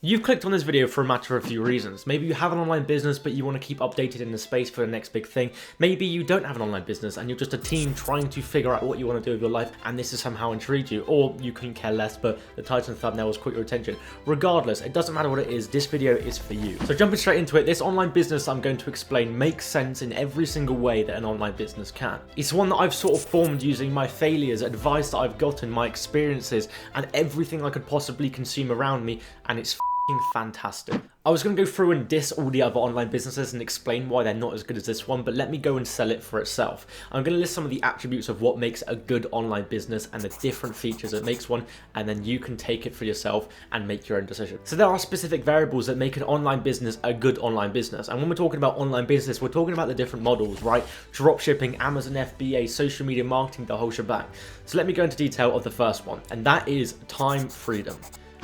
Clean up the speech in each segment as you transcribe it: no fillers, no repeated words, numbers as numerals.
You've clicked on this video for a matter of a few reasons. Maybe you have an online business but you want to keep updated in the space for the next big thing. Maybe you don't have an online business and you're just a team trying to figure out what you want to do with your life and this has somehow intrigued you. Or you couldn't care less but the title and thumbnail has caught your attention. Regardless, it doesn't matter what it is, this video is for you. So jumping straight into it, this online business I'm going to explain makes sense in every single way that an online business can. It's one that I've sort of formed using my failures, advice that I've gotten, my experiences and everything I could possibly consume around me, and it's fantastic. I was going to go through and diss all the other online businesses and explain why they're not as good as this one, but let me go and sell it for itself. I'm going to list some of the attributes of what makes a good online business and the different features that makes one, and then you can take it for yourself and make your own decision. So there are specific variables that make an online business a good online business, and when we're talking about online business, we're talking about the different models, right? Dropshipping, Amazon FBA, social media marketing, the whole shebang. So let me go into detail of the first one, and that is time freedom.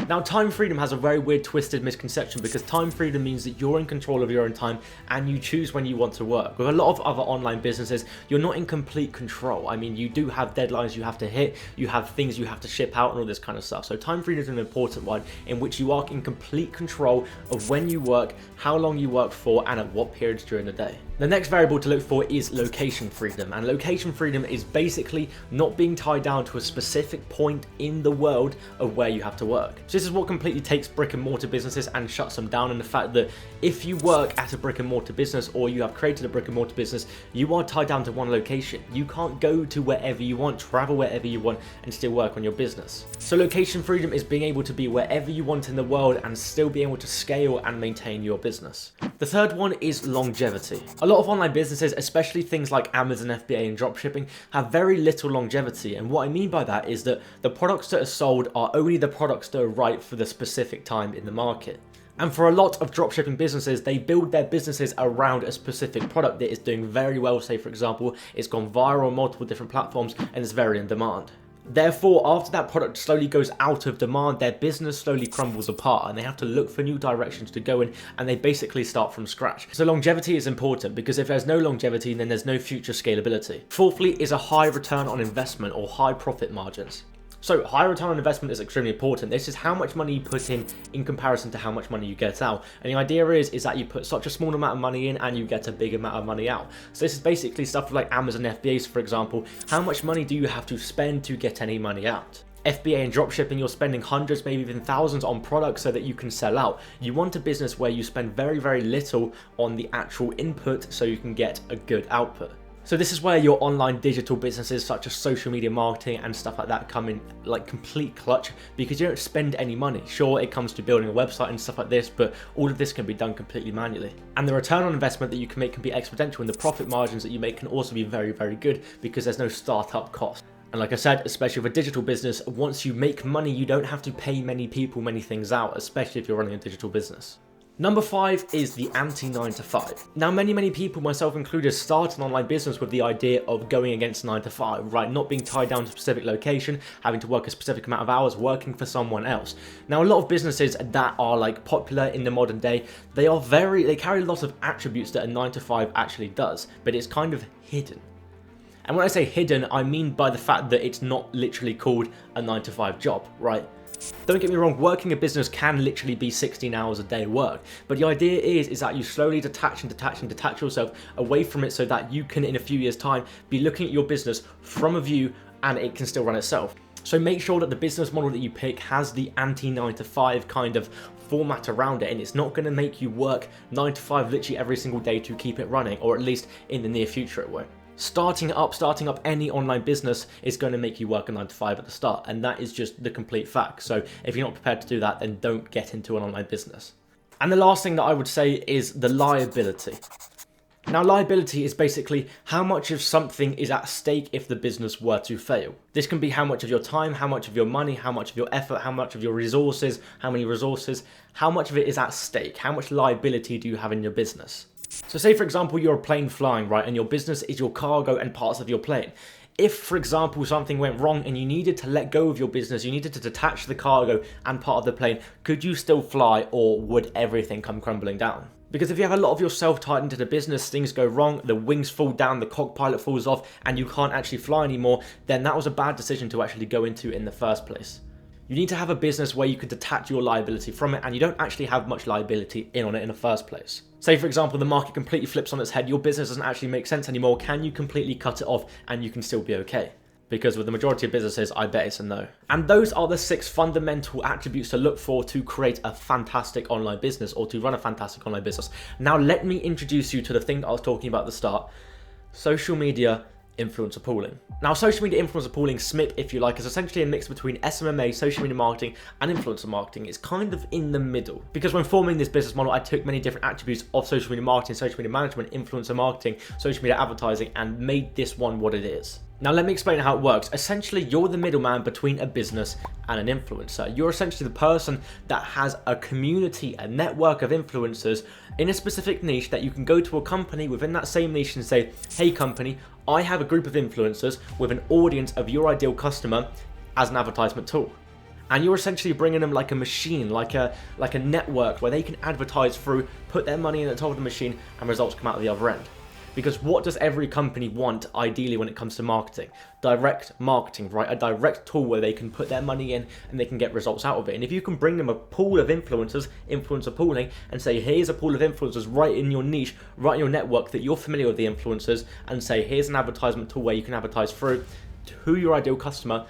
Now, time freedom has a very weird, twisted misconception because time freedom means that you're in control of your own time and you choose when you want to work. With a lot of other online businesses, you're not in complete control. I mean, you do have deadlines you have to hit, you have things you have to ship out and all this kind of stuff. So time freedom is an important one in which you are in complete control of when you work, how long you work for, and at what periods during the day. The next variable to look for is location freedom, and location freedom is basically not being tied down to a specific point in the world of where you have to work. So this is what completely takes brick and mortar businesses and shuts them down in the fact that if you work at a brick and mortar business or you have created a brick and mortar business, you are tied down to one location. You can't go to wherever you want, travel wherever you want, and still work on your business. So location freedom is being able to be wherever you want in the world and still be able to scale and maintain your business. The third one is longevity. A lot of online businesses, especially things like Amazon FBA and dropshipping, have very little longevity, and what I mean by that is that the products that are sold are only the products that are right for the specific time in the market. And for a lot of dropshipping businesses, they build their businesses around a specific product that is doing very well. Say, for example, it's gone viral on multiple different platforms and it's very in demand. Therefore, after that product slowly goes out of demand, their business slowly crumbles apart and they have to look for new directions to go in and they basically start from scratch. So longevity is important because if there's no longevity, then there's no future scalability. Fourthly is a high return on investment or high profit margins. So high return on investment is extremely important. This is how much money you put in comparison to how much money you get out. And the idea is that you put such a small amount of money in and you get a big amount of money out. So this is basically stuff like Amazon FBAs, for example. How much money do you have to spend to get any money out? FBA and dropshipping, you're spending hundreds, maybe even thousands on products so that you can sell out. You want a business where you spend very, very little on the actual input so you can get a good output. So this is where your online digital businesses such as social media marketing and stuff like that come in like complete clutch because you don't spend any money. Sure, it comes to building a website and stuff like this, but all of this can be done completely manually. And the return on investment that you can make can be exponential, and the profit margins that you make can also be very, very good because there's no startup cost. And like I said, especially with a digital business, once you make money, you don't have to pay many people many things out, especially if you're running a digital business. Number 5 is the anti-9 to 5. Now, many people, myself included, start an online business with the idea of going against 9 to 5, right? Not being tied down to a specific location, having to work a specific amount of hours, working for someone else. Now, a lot of businesses that are like popular in the modern day, they carry a lot of attributes that a 9 to 5 actually does, but it's kind of hidden. And when I say hidden, I mean by the fact that it's not literally called a 9 to 5 job, right? Don't get me wrong, working a business can literally be 16 hours a day work, but the idea is that you slowly detach yourself away from it so that you can, in a few years' time, be looking at your business from a view and it can still run itself. So make sure that the business model that you pick has the anti-9 to 5 kind of format around it, and it's not going to make you work 9 to 5 literally every single day to keep it running, or at least in the near future it won't. Starting up any online business is going to make you work a 9 to 5 at the start, and that is just the complete fact. So if you're not prepared to do that, then don't get into an online business. And the last thing that I would say is the liability. Now, liability is basically how much of something is at stake if the business were to fail. This can be how much of your time, how much of your money, how much of your effort, how much of your resources, how many resources, how much of it is at stake, how much liability do you have in your business. So say, for example, you're a plane flying, right, and your business is your cargo and parts of your plane. If, for example, something went wrong and you needed to let go of your business, you needed to detach the cargo and part of the plane, could you still fly, or would everything come crumbling down? Because if you have a lot of yourself tied into the business, things go wrong, the wings fall down, the cockpilot falls off, and you can't actually fly anymore, then that was a bad decision to actually go into in the first place. You need to have a business where you can detach your liability from it and you don't actually have much liability on it in the first place. Say for example, the market completely flips on its head, your business doesn't actually make sense anymore. Can you completely cut it off and you can still be okay? Because with the majority of businesses, I bet it's a no. And those are the 6 fundamental attributes to look for to create a fantastic online business or to run a fantastic online business. Now let me introduce you to the thing that I was talking about at the start, social media influencer pooling. Now, social media influencer pooling, SMIP if you like, is essentially a mix between SMMA, social media marketing, and influencer marketing. It's kind of in the middle. Because when forming this business model, I took many different attributes of social media marketing, social media management, influencer marketing, social media advertising, and made this one what it is. Now let me explain how it works. Essentially, you're the middleman between a business and an influencer. You're essentially the person that has a community, a network of influencers in a specific niche that you can go to a company within that same niche and say, hey company, I have a group of influencers with an audience of your ideal customer as an advertisement tool. And you're essentially bringing them like a machine, like a network where they can advertise through, put their money in the top of the machine, and results come out of the other end. Because what does every company want ideally when it comes to marketing? Direct marketing, right? A direct tool where they can put their money in and they can get results out of it. And if you can bring them a pool of influencers, influencer pooling, and say, here's a pool of influencers right in your niche, right in your network that you're familiar with the influencers, and say, here's an advertisement tool where you can advertise through to your ideal customer,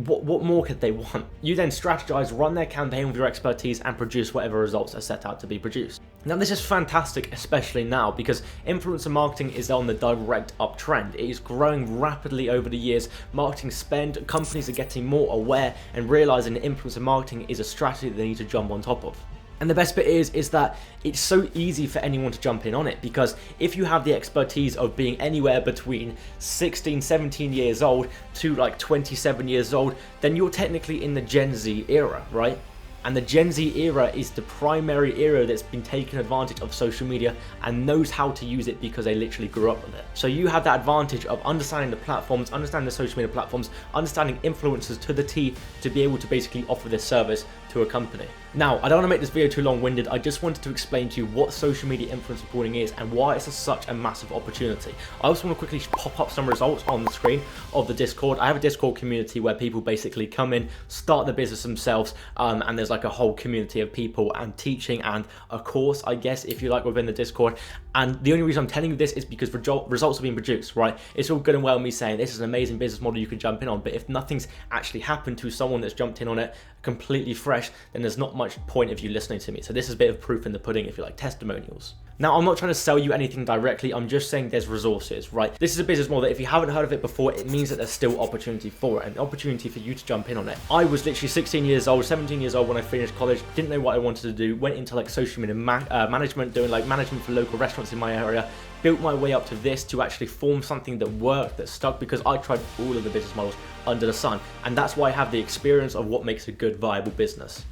what more could they want? You then strategize, run their campaign with your expertise, and produce whatever results are set out to be produced. Now this is fantastic, especially now, because influencer marketing is on the direct uptrend. It is growing rapidly over the years. Marketing spend, companies are getting more aware and realizing that influencer marketing is a strategy that they need to jump on top of. And the best bit is that it's so easy for anyone to jump in on it, because if you have the expertise of being anywhere between 16, 17 years old to like 27 years old, then you're technically in the Gen Z era, right? And the Gen Z era is the primary era that's been taking advantage of social media and knows how to use it because they literally grew up with it. So you have that advantage of understanding the platforms, understanding the social media platforms, understanding influencers to the T to be able to basically offer this service to a company. Now, I don't want to make this video too long-winded. I just wanted to explain to you what social media influencer pooling is and why it's such a massive opportunity. I also want to quickly pop up some results on the screen of the Discord. I have a Discord community where people basically come in, start the business themselves, and there's like a whole community of people and teaching and a course, I guess, if you like, within the Discord. And the only reason I'm telling you this is because results are being produced, right? It's all good and well me saying this is an amazing business model you can jump in on, but if nothing's actually happened to someone that's jumped in on it completely fresh, then there's not much point of you listening to me. So this is a bit of proof in the pudding, if you like, testimonials. Now, I'm not trying to sell you anything directly. I'm just saying there's resources, right? This is a business model that if you haven't heard of it before, it means that there's still opportunity for it, an opportunity for you to jump in on it. I was literally 16 years old, 17 years old when I finished college, didn't know what I wanted to do, went into like social media management, doing like management for local restaurants in my area, built my way up to this to actually form something that worked, that stuck, because I tried all of the business models under the sun. And that's why I have the experience of what makes a good, viable business.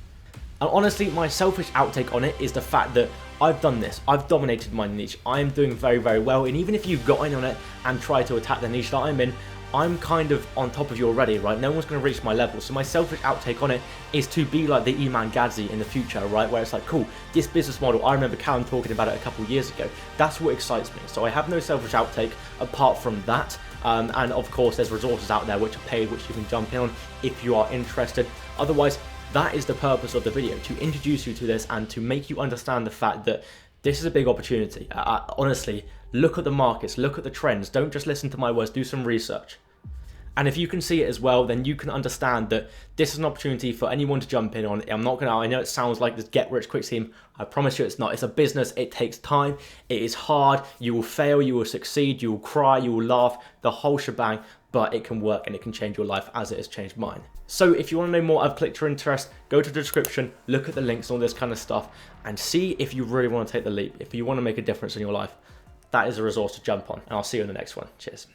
And honestly, my selfish outtake on it is the fact that I've done this. I've dominated my niche. I am doing very, very well. And even if you've got in on it and try to attack the niche that I'm in, I'm kind of on top of you already, right? No one's going to reach my level. So my selfish outtake on it is to be like the Iman Gadzhi in the future, right? Where it's like, cool, this business model, I remember Callum talking about it a couple of years ago. That's what excites me. So I have no selfish outtake apart from that. And of course, there's resources out there which are paid, which you can jump in on if you are interested. Otherwise, that is the purpose of the video, to introduce you to this and to make you understand the fact that this is a big opportunity. Honestly, look at the markets, look at the trends. Don't just listen to my words, do some research. And if you can see it as well, then you can understand that this is an opportunity for anyone to jump in on. I know it sounds like this get rich quick scheme. I promise you it's not. It's a business. It takes time. It is hard. You will fail. You will succeed. You will cry. You will laugh. The whole shebang. But it can work and it can change your life as it has changed mine. So if you want to know more, I've clicked your interest, go to the description, look at the links and all this kind of stuff, and see if you really want to take the leap. If you want to make a difference in your life, that is a resource to jump on. And I'll see you in the next one. Cheers.